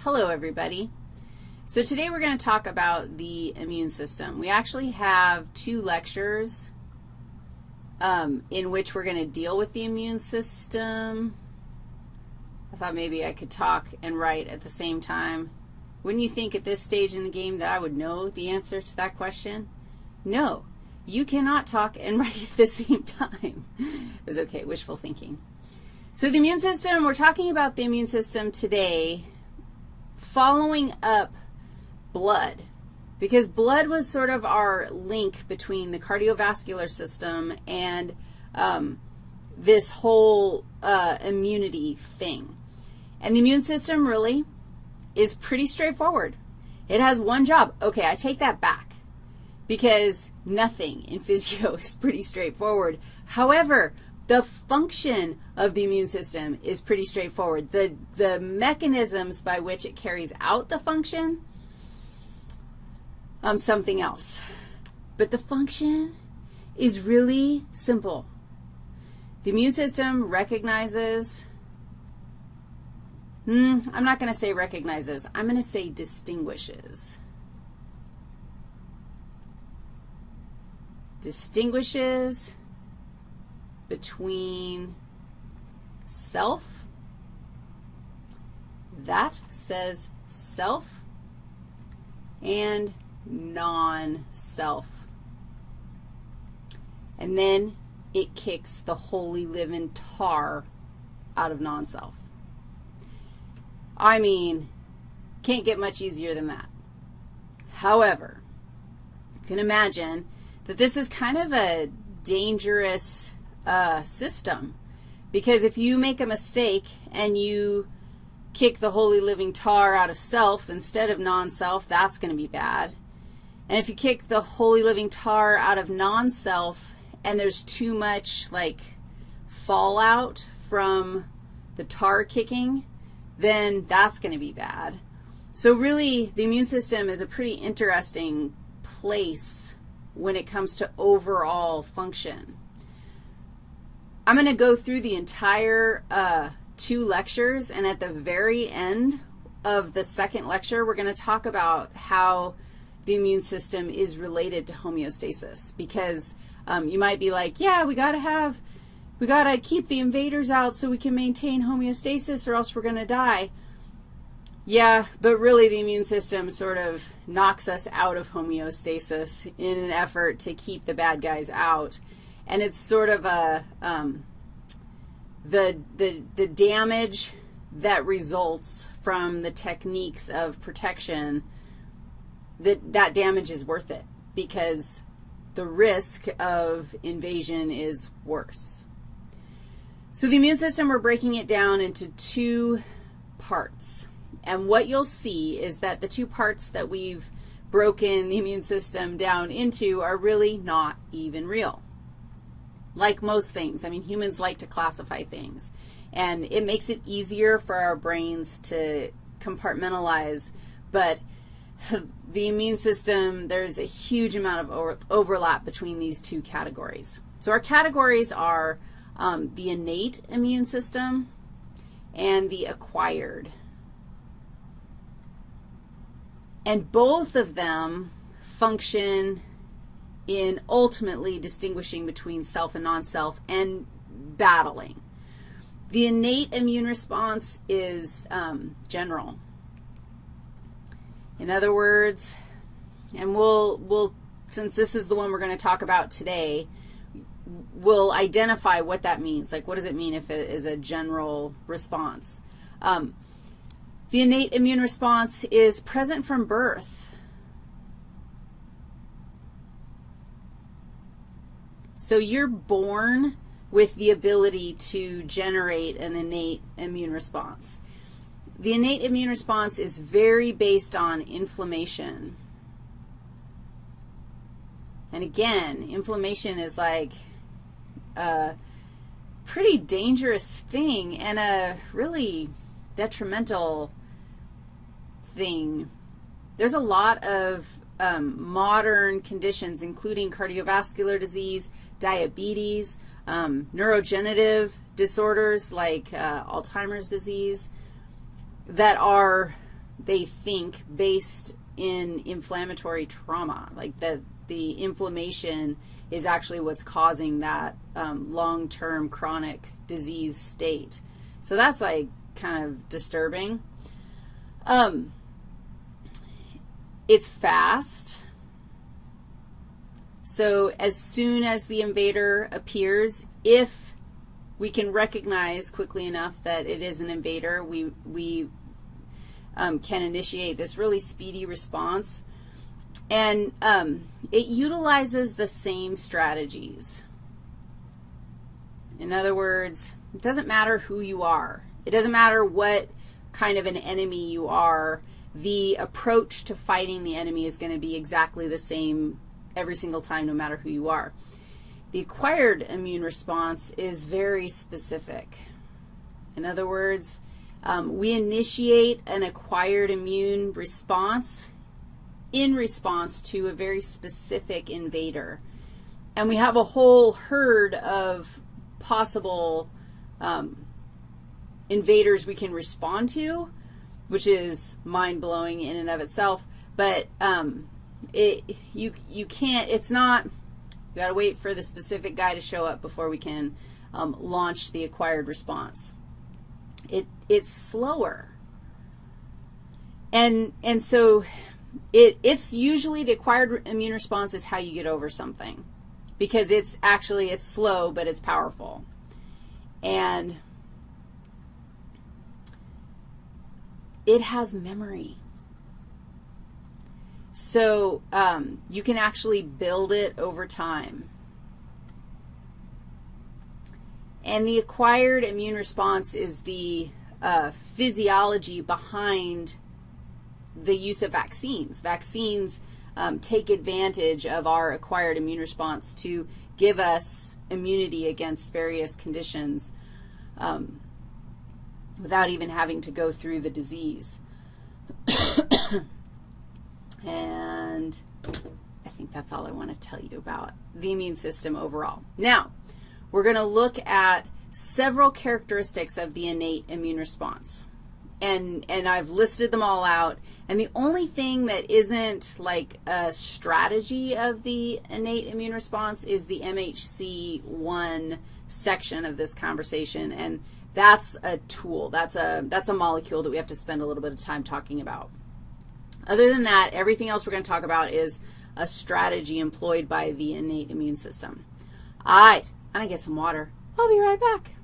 Hello, everybody. So today we're going to talk about the immune system. We actually have two lectures in which we're going to deal with the immune system. I thought maybe I could talk and write at the same time. Wouldn't you think at this stage in the game that I would know the answer to that question? No, you cannot talk and write at the same time. It was okay, wishful thinking. So the immune system, we're talking about the immune system today following up blood, because blood was sort of our link between the cardiovascular system and this whole immunity thing. And the immune system really is pretty straightforward. It has one job. Okay, I take that back because nothing in physio is pretty straightforward. However, the function of the immune system is pretty straightforward. The mechanisms by which it carries out the function, something else. But the function is really simple. The immune system recognizes, I'm not going to say recognizes. I'm going to say distinguishes. Distinguishes between self, that says self, and non-self. And then it kicks the holy living tar out of non-self. I mean, can't get much easier than that. However, you can imagine that this is kind of a dangerous system, because if you make a mistake and you kick the holy living tar out of self instead of non-self, that's going to be bad. And if you kick the holy living tar out of non-self and there's too much like fallout from the tar kicking, then that's going to be bad. So really, the immune system is a pretty interesting place when it comes to overall function. I'm going to go through the entire two lectures, and at the very end of the second lecture, we're going to talk about how the immune system is related to homeostasis, because you might be like, yeah, we got to keep the invaders out so we can maintain homeostasis or else we're going to die. Yeah, but really the immune system sort of knocks us out of homeostasis in an effort to keep the bad guys out. And it's sort of a, the damage that results from the techniques of protection, that damage is worth it because the risk of invasion is worse. So the immune system, we're breaking it down into two parts. And what you'll see is that the two parts that we've broken the immune system down into are really not even real. Like most things, I mean, humans like to classify things, and it makes it easier for our brains to compartmentalize, but the immune system, there's a huge amount of overlap between these two categories. So our categories are the innate immune system and the acquired. And both of them function in ultimately distinguishing between self and non-self and battling. The innate immune response is general. In other words, and we'll, since this is the one we're going to talk about today, we'll identify what that means. Like, what does it mean if it is a general response? The innate immune response is present from birth. So you're born with the ability to generate an innate immune response. The innate immune response is very based on inflammation. And again, inflammation is like a pretty dangerous thing and a really detrimental thing. There's a lot of modern conditions, including cardiovascular disease, diabetes, neurodegenerative disorders like Alzheimer's disease, that are they think based in inflammatory trauma, like that the inflammation is actually what's causing that long-term chronic disease state. So that's like kind of disturbing. It's fast. So as soon as the invader appears, if we can recognize quickly enough that it is an invader, we can initiate this really speedy response. And it utilizes the same strategies. In other words, it doesn't matter who you are. It doesn't matter what kind of an enemy you are. The approach to fighting the enemy is going to be exactly the same every single time, no matter who you are. The acquired immune response is very specific. In other words, we initiate an acquired immune response in response to a very specific invader. And we have a whole herd of possible invaders we can respond to, which is mind-blowing in and of itself. But you can't, it's not, you got to wait for the specific guy to show up before we can launch the acquired response. It's slower. And so it's usually the acquired immune response is how you get over something, because it's slow, but it's powerful. And it has memory. So you can actually build it over time. And the acquired immune response is the physiology behind the use of vaccines. Vaccines take advantage of our acquired immune response to give us immunity against various conditions without even having to go through the disease. And I think that's all I want to tell you about the immune system overall. Now, we're going to look at several characteristics of the innate immune response. And I've listed them all out. And the only thing that isn't like a strategy of the innate immune response is the MHC1 section of this conversation. And that's a tool. That's a molecule that we have to spend a little bit of time talking about. Other than that, everything else we're going to talk about is a strategy employed by the innate immune system. All right, I'm going to get some water. I'll be right back.